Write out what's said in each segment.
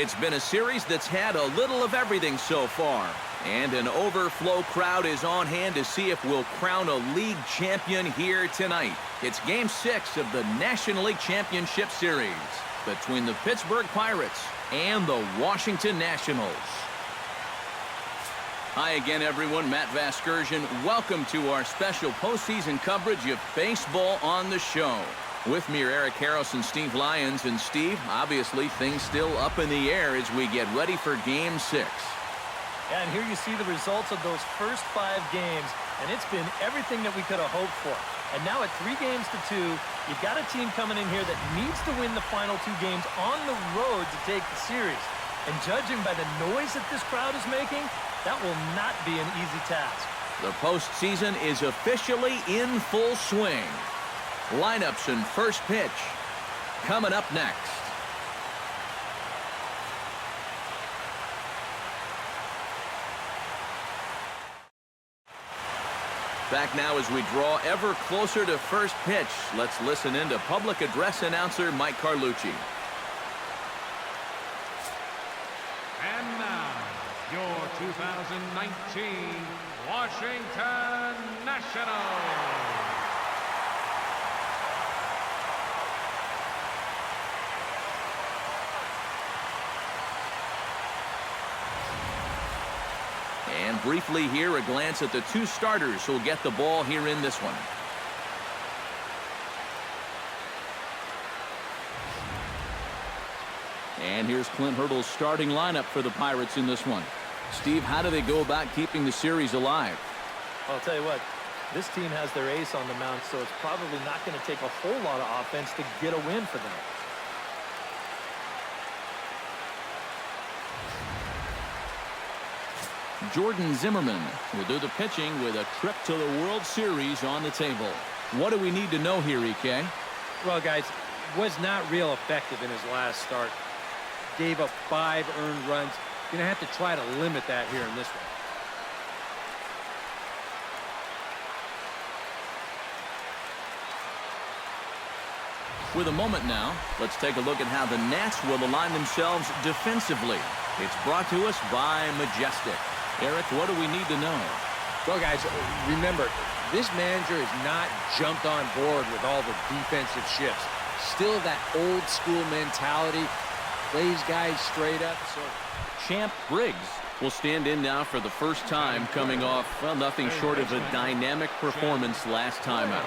It's been a series that's had a little of everything so far. And an overflow crowd is on hand to see if we'll crown a league champion here tonight. It's Game 6 of the National League Championship Series between the Pittsburgh Pirates and the Washington Nationals. Hi again, everyone. Matt Vasgersian. Welcome to our special postseason coverage of baseball on the show. With me are Eric Harris and Steve Lyons. And Steve, obviously things still up in the air as we get ready for Game 6. Yeah, and here you see the results of those first 5 games, and it's been everything that we could have hoped for. And now at 3 games to 2, you've got a team coming in here that needs to win the final 2 games on the road to take the series. And judging by the noise that this crowd is making, that will not be an easy task. The postseason is officially in full swing. Lineups and first pitch coming up next. Back now as we draw ever closer to first pitch. Let's listen in to public address announcer Mike Carlucci. And now, your 2019 Washington Nationals. And briefly here, a glance at the 2 starters who'll get the ball here in this one. And here's Clint Hurdle's starting lineup for the Pirates in this one. Steve, how do they go about keeping the series alive? I'll tell you what, this team has their ace on the mound, so it's probably not going to take a whole lot of offense to get a win for them. Jordan Zimmerman will do the pitching with a trip to the World Series on the table. What do we need to know here, EK? Well, guys, was not real effective in his last start. Gave up 5 earned runs. Going to have to try to limit that here in this one. With a moment now, let's take a look at how the Nats will align themselves defensively. It's brought to us by Majestic. Eric, what do we need to know? Well, guys, remember, this manager has not jumped on board with all the defensive shifts. Still that old school mentality. Plays guys straight up. So Champ Briggs will stand in now for the first time, coming off, well, nothing short of a dynamic performance last time out.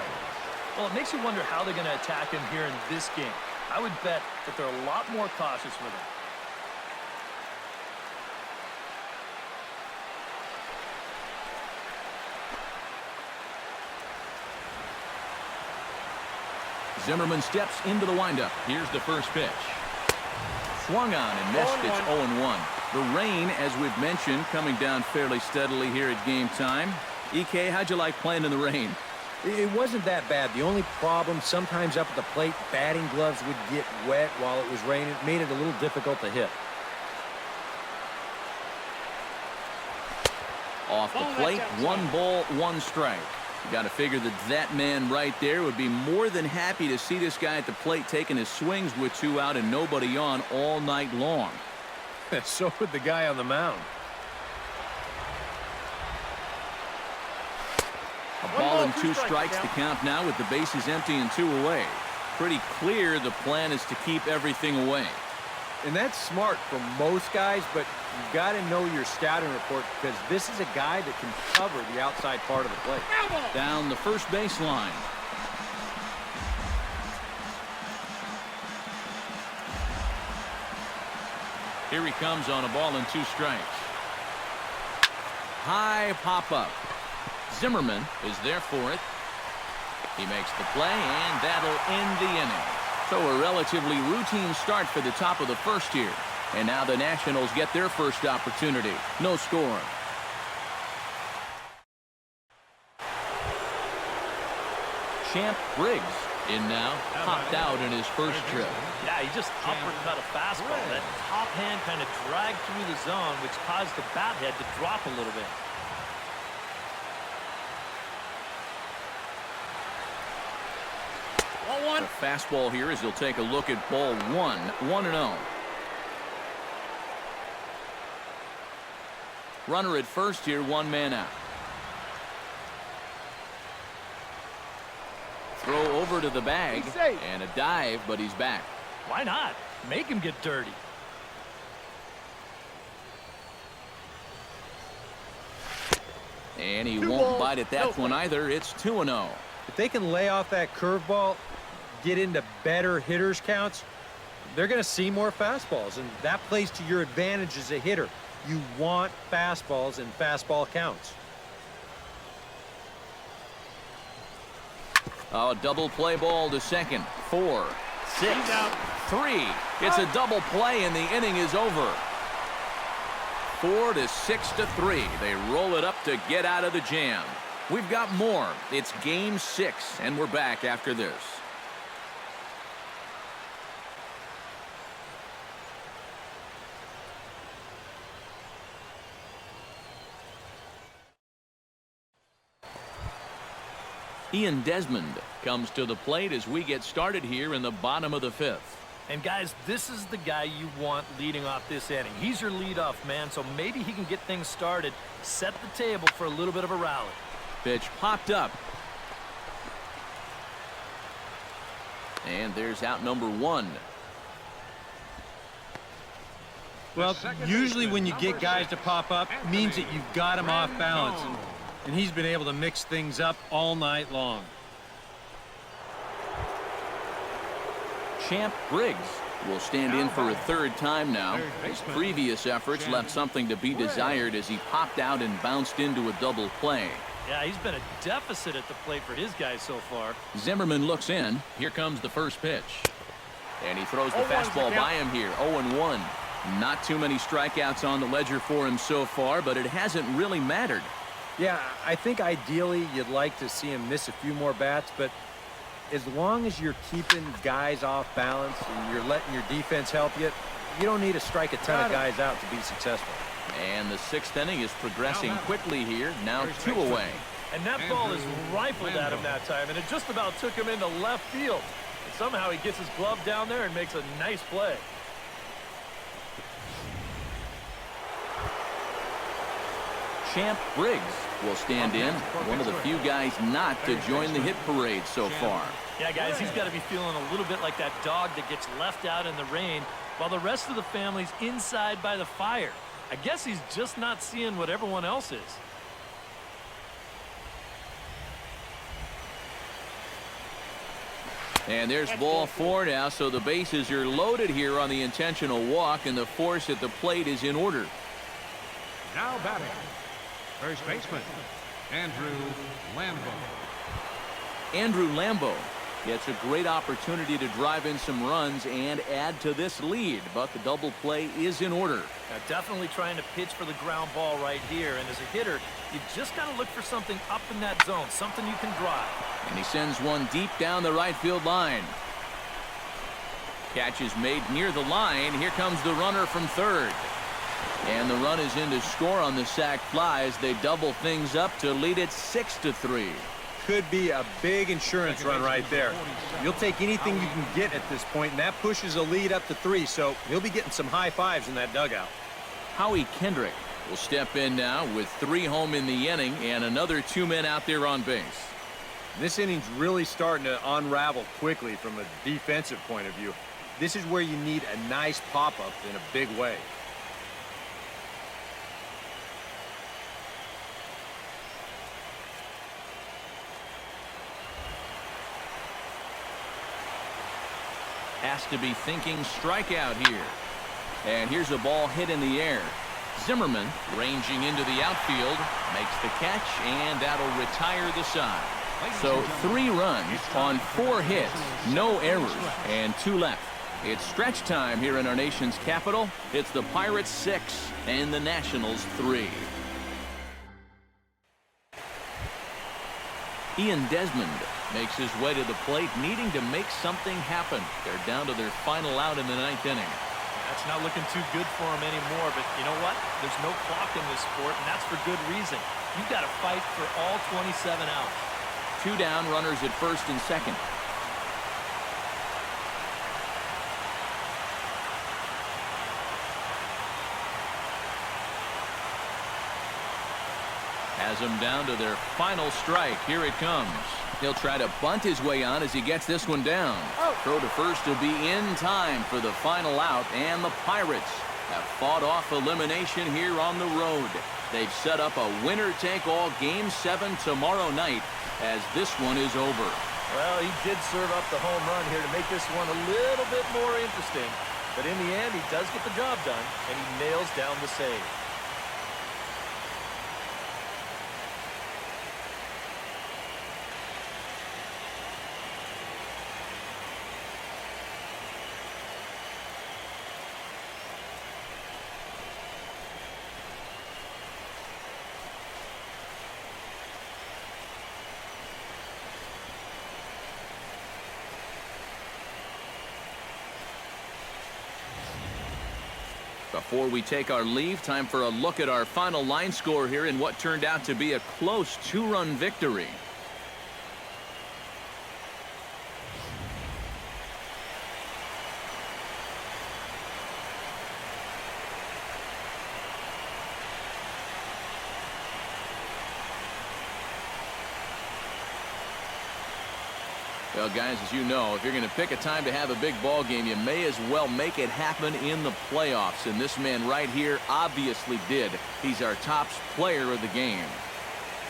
Well, it makes you wonder how they're going to attack him here in this game. I would bet that they're a lot more cautious with him. Zimmerman steps into the windup. Here's the first pitch. Swung on and missed. It's 0-1. The rain, as we've mentioned, coming down fairly steadily here at game time. EK, how'd you like playing in the rain? it wasn't that bad. The only problem, sometimes up at the plate, batting gloves would get wet while it was raining. It made it a little difficult to hit. Off the plate, 1 ball, 1 strike. You got to figure that that man right there would be more than happy to see this guy at the plate taking his swings with 2 out and nobody on all night long. So would the guy on the mound. A ball and 2 strikes to count now with the bases empty and 2 away. Pretty clear the plan is to keep everything away. And that's smart for most guys, but you've got to know your scouting report because this is a guy that can cover the outside part of the plate. Down the first baseline. Here he comes on a ball and 2 strikes. High pop-up. Zimmerman is there for it. He makes the play, and that'll end the inning. So a relatively routine start for the top of the first here. And now the Nationals get their first opportunity. No score. Champ Briggs in now, popped out in his first trip. Yeah, he just uppercut a fastball. That top hand kind of dragged through the zone, which caused the bat head to drop a little bit. The fastball here as he'll take a look at ball 1, 1-0. Runner at first here, one man out. Throw over to the bag, and a dive, but he's back. Why not? Make him get dirty. And he won't bite at that one either. It's 2-0. If they can lay off that curveball, get into better hitters counts, they're going to see more fastballs, and that plays to your advantage as a hitter. You want fastballs and fastball counts. Oh, double play ball to second. 4, 6, 3. It's a double play, and the inning is over. 4 to 6 to 3. They roll it up to get out of the jam. We've got more. It's game 6, and we're back after this. Ian Desmond comes to the plate as we get started here in the bottom of the 5th. And guys, this is the guy you want leading off this inning. He's your leadoff man, so maybe he can get things started, set the table for a little bit of a rally. Pitch popped up. And there's out number 1. Well, usually when you get guys to pop up, it means that you've got them off balance. And he's been able to mix things up all night long. Champ Briggs will stand in for a 3rd time now. His previous efforts left something to be desired as he popped out and bounced into a double play. Yeah, he's been a deficit at the plate for his guys so far. Zimmerman looks in. Here comes the first pitch. And he throws the fastball by him here. 0-1. Not too many strikeouts on the ledger for him so far, but it hasn't really mattered. Yeah, I think ideally you'd like to see him miss a few more bats, but as long as you're keeping guys off balance and you're letting your defense help you, you don't need to strike a ton of guys out to be successful. And the 6th inning is progressing quickly here. Now 2 away. And that ball is rifled at him that time, and it just about took him into left field. And somehow he gets his glove down there and makes a nice play. Champ Briggs will stand in. One of the few guys not to join the hit parade so far. Yeah, guys, he's got to be feeling a little bit like that dog that gets left out in the rain while the rest of the family's inside by the fire. I guess he's just not seeing what everyone else is. And there's ball 4 now, so the bases are loaded here on the intentional walk, and the force at the plate is in order. Now batting, first baseman, Andrew Lambo. Andrew Lambo gets a great opportunity to drive in some runs and add to this lead, but the double play is in order. Now, definitely trying to pitch for the ground ball right here, and as a hitter, you just got to look for something up in that zone, something you can drive. And he sends one deep down the right field line. Catch is made near the line. Here comes the runner from 3rd. And the run is in to score on the sac fly as they double things up to lead it 6-3. Could be a big insurance run right there. You'll take anything you can get at this point, and that pushes a lead up to 3, so he'll be getting some high fives in that dugout. Howie Kendrick will step in now with 3 home in the inning and another 2 men out there on base. This inning's really starting to unravel quickly from a defensive point of view. This is where you need a nice pop-up in a big way. Has to be thinking strikeout here. And here's a ball hit in the air. Zimmerman ranging into the outfield, makes the catch, and that'll retire the side. So 3 runs on 4 hits, no errors, and 2 left. It's stretch time here in our nation's capital. It's the Pirates 6 and the Nationals 3. Ian Desmond makes his way to the plate, needing to make something happen. They're down to their final out in the 9th inning. That's not looking too good for him anymore, but you know what? There's no clock in this sport, and that's for good reason. You've got to fight for all 27 outs. 2 down, runners at 1st and 2nd. Has him down to their final strike. Here it comes. He'll try to bunt his way on as he gets this one down. Throw to first will be in time for the final out, and the Pirates have fought off elimination here on the road. They've set up a winner-take-all Game 7 tomorrow night as this one is over. Well, he did serve up the home run here to make this one a little bit more interesting. But in the end, he does get the job done, and he nails down the save. Before we take our leave, time for a look at our final line score here in what turned out to be a close 2-run victory. Well, guys, as you know, if you're going to pick a time to have a big ball game, you may as well make it happen in the playoffs. And this man right here obviously did. He's our top player of the game.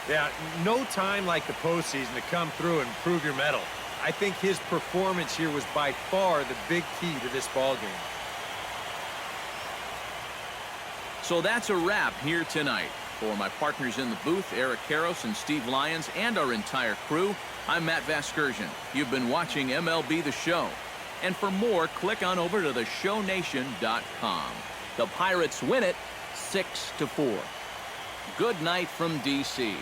Yeah, no time like the postseason to come through and prove your mettle. I think his performance here was by far the big key to this ball game. So that's a wrap here tonight. For my partners in the booth, Eric Karros and Steve Lyons, and our entire crew, I'm Matt Vasgersian. You've been watching MLB The Show. And for more, click on over to theshownation.com. The Pirates win it 6-4. Good night from D.C.